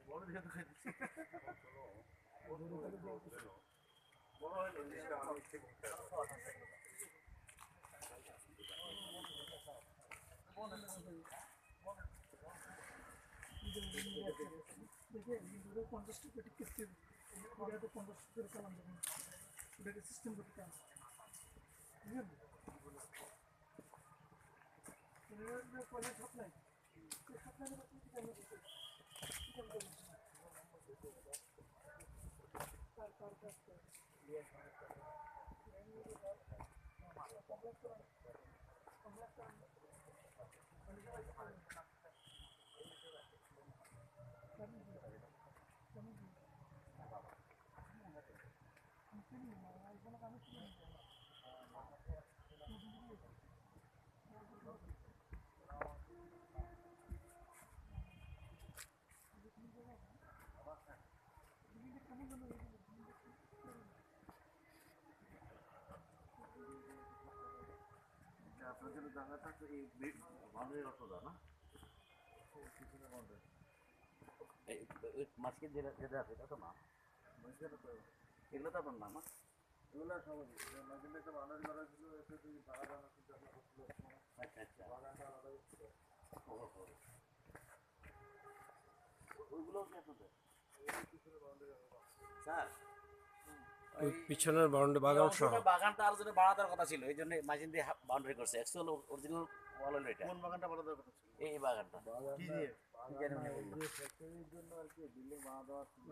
বড় দিকে তো খাইতেছি বড় হলে আমি ঠিক দেখে 50 টাকা টিকিট দিবে এটা তো 50 টাকা চালান দেবেন এটাকে সিস্টেম করতে আছে বুঝলেন এটা পয়সা ছাপ নাই ছাপ নাই কি করবে আপনাদের জায়গাটা তো এই বাঁধের অতটা না মাছকে যেটা যেটা আছে এটা তো না এগুলো তো আপনার না না এগুলো সবাই মাঝে একটা বানার করা ছিল এতে তুই বাগান করছিল আচ্ছা আচ্ছা বাগানটা আলাদা করছিল ওইগুলোও কি আপনাদের স্যার পিছনের বাউন্ডারি বাগান সহ বাগানটা আর জন্য বাড়ানোর কথা ছিল এই জন্য মাঝিন দিয়ে বাউন্ডারি করছে অ্যাকচুয়াল অরিজিনাল ওয়াল হলো এটা কোন বাগানটা বানানোর কথা ছিল এই বাগানটা কি দিয়ে ফ্যাক্টরির জন্য আর কি বিল্ডিং বানা দেওয়া ছিল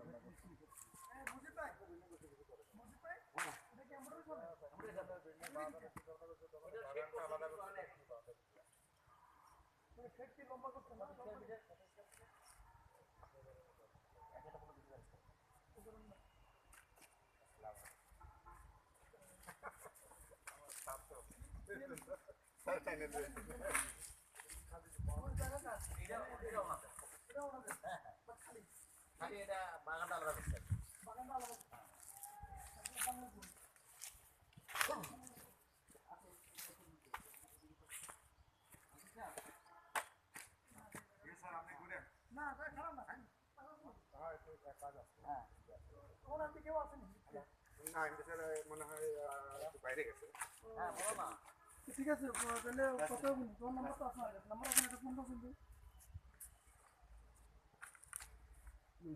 খালি এটা বাগানটা আলাদা করছে না খারাপ না কোন আপনি কেউ আছেন না স্যার মনে হয় বাইরে গেছে হ্যাঁ বলো না ঠিক আছে তাহলে কত ফোন নাম্বার তো আপনার নাম্বার আছে এটা ফোন করছেন তো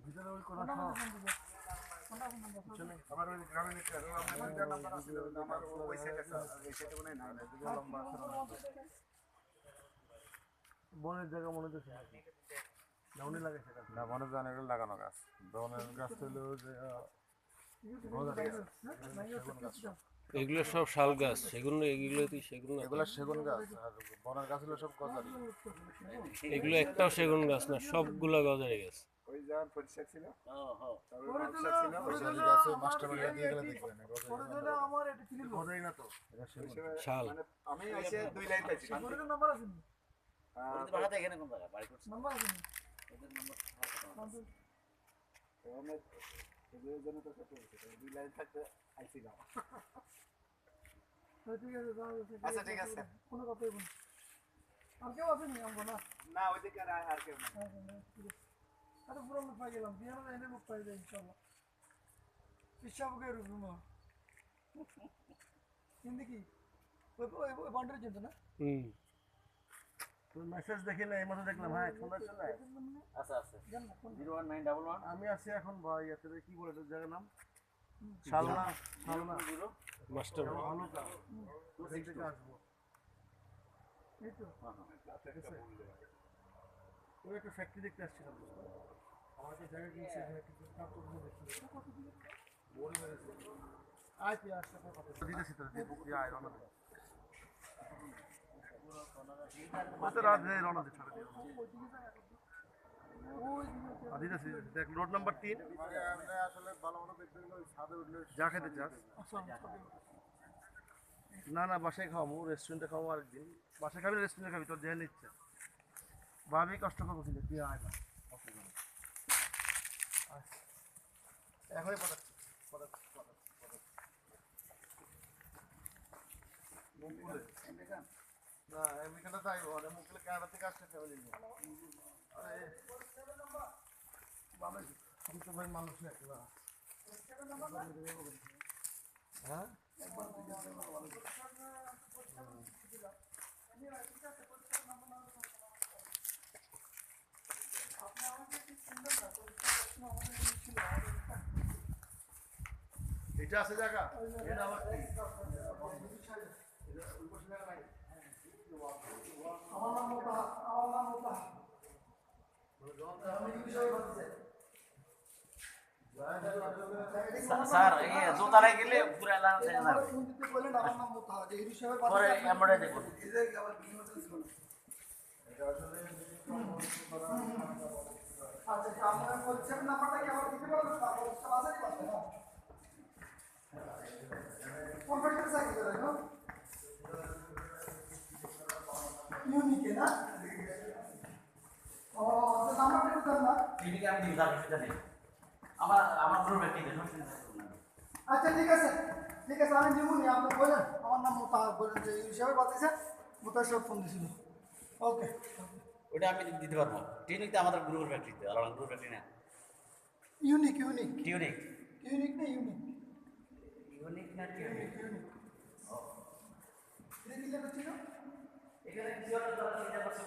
ভিতরে ওই কোন কোনটা আমার ওই গ্রামে নিতে আমার যে নাম্বার আছে আমার ওই সাইডে আছে এই সাইডে মনে নাই না দুটো লম্বা আছে বনের জায়গা মনে হচ্ছে ডাউনে লাগে সেটা না বনের জানের লাগানো গাছ বনের গাছ হলো যে এগুলো সব শাল গাছ সেগুন এগুলো তুই সেগুন না এগুলো সেগুন গাছ আর বনের গাছ হলো সব গজারি এগুলো একটাও সেগুন গাছ না সবগুলো গজারি গাছ ওই জায়গা পরিষ্কার ছিল পরে গজারি গাছে মাস্টার বাড়িটা দিয়ে গেলে দেখবেন দিলে আমার এটা ছিল ঘরেই না তো এটা সেগুন শাল মানে আমি এসে 2 লাইন পাইছি পরে নাম্বার আছে ওদের বাড়াতে এখানে কোন জায়গা বাড়ি করছে নাম্বার আছে ওদের নম্বর আমি এগুলোর জন্য তো কত হয়েছে 2 লাইন থাকতে আইছি না ঠিক আছে যাও আচ্ছা ঠিক আছে কোনো কথা বলুন আর কেউ আছে নি আমগো না না ওইদিকে আর কেউ না আরে পুরো লোক পাই গেলাম বিয়ার এনে লোক পাই যাই ইনশাআল্লাহ পিছাবকে রুম হিন্দি কি ওই বাউন্ডারি চিন্তা না তোর মেসেজ দেখি না এই মাত্র দেখলাম হ্যাঁ সুন্দর চলে আচ্ছা আচ্ছা জান না কোন 01911 আমি আছি এখন ভাই এতে কি বলে তোর জায়গার নাম শালনা শালনা মাস্টার ভালো কাজ ওই থেকে আসবো এই তো ওই একটা ফ্যাক্টরি দেখতে আসছিলাম আমাদের জায়গা কিনছে এখানে কিছু কাজ করতে দেখি বল মেরেছে আয় তুই আসতে কথা দিতেছি তোর দিয়ে আয় রওনা দে কত রাত হয়ে রওনা দে ছাড়া দিয়ে দিতেছি দেখ রোড নাম্বার 3 আসলে ভালো ভালো দেখতে গেলে ছাদে উঠলে যা খেতে চাস না না বাসায় খাওয়াবো রেস্টুরেন্টে খাওয়াবো আরেকদিন বাসায় খাবি রেস্টুরেন্টে খাবি তোর যেখানে ইচ্ছা ভাবি কষ্ট করবো কিন্তু তুই আয় না এখনই পাঠাচ্ছি মুখ খুলে না এমনিখানে তাই মুখ খুলে কানাডা থেকে আসছে ফ্যামিলি নিয়ে আরে আমি তো ভাই মানুষ না একলা। হ্যাঁ এটা আছে জায়গা এটা আবার কি? আমার নাম মোতাহার, আমার নাম মোতাহার। আমি কি বিষয়ে বলতে স্যার এই দোতলায় গেলে পুরো এলাকা থেকে যাবে ফোন দিতে বললেন আমার নাম মোতাহার, যে হিরু সাহেবের পরে বাড়িতে এমরে দেখুন আচ্ছা, আপনার বলছেন নাম্বারটা কি আমার দিতে পারবেন? বাজারই পাচ্ছে না। কন্ট্রাক্টর চাকরি করে না? ইউনিকে না? ও, তো নাম্বারটা একটু দেন না। এদিকে আমি দিই স্যার কিছু নেই আমার গ্রুপ একটি দেখুন আচ্ছা ঠিক আছে, ঠিক আছে, আমি নিবনি। আপনি বলেন আমার নাম মোতাহার, বলেন যে ইউনিক সাহেবের বাতিছে মোতাহার সাহেব ফোন দিয়েছিল। ওকে, ওটা আমি দিতে পারবো টিউনিক তো আমাদের গ্রুপের ফ্যাক্টরিতে আলাদা গ্রুপ ফ্যাক্টরি না ইউনিক ইউনিক টিউনিক ইউনিক না ইউনিক ইউনিক না টিউনিক এটা কি লেখা ছিল? এখানে কিছু একটা দরকার চিন্তা করছে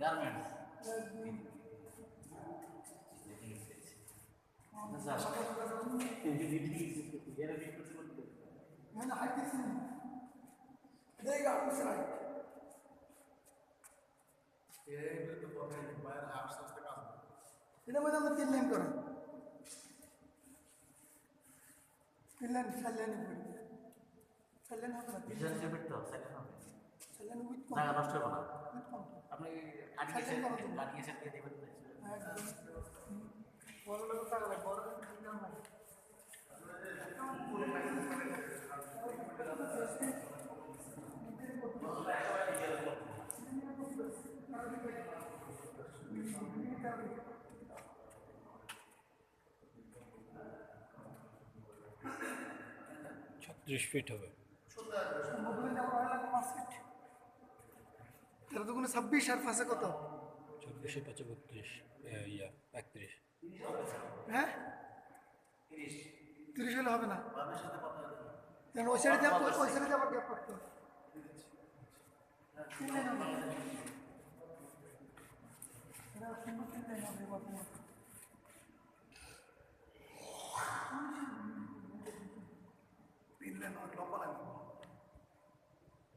গার্মেন্টস মানে হাইট দিচ্ছি না, দেখি আপনি স্যার এটা মধ্যে আমরা 3 লাইন করেন, 3 লাইন 4 লাইন করি, 4 লাইন হবে না, ভিজুয়াল সিভিট তো সেকেন্ড হবে 4 লাইন উইথ জায়গা নষ্ট হবে না কন্ট্রোল। আপনি কাটিয়েছেন দিয়ে দিবেন বড় লোক টাকা লাগে, বড় লোক ঠিক না হয়। ছত্রিশ ফিট হবে। মোবাইলে যাওয়ার হয় লাগে 5 ফিট। এর তো কোনো 26 আর 5 কত? 26 5 32 ইয়া 31। হ্যাঁ 30 হলে হবে না, কেন ওই সাইডে যাবো, ওই সাইডে যাবো গ্যাপ করতে হবে। 3 লাইন হবে, এটা 3 লাইন হবে বর্তমানে।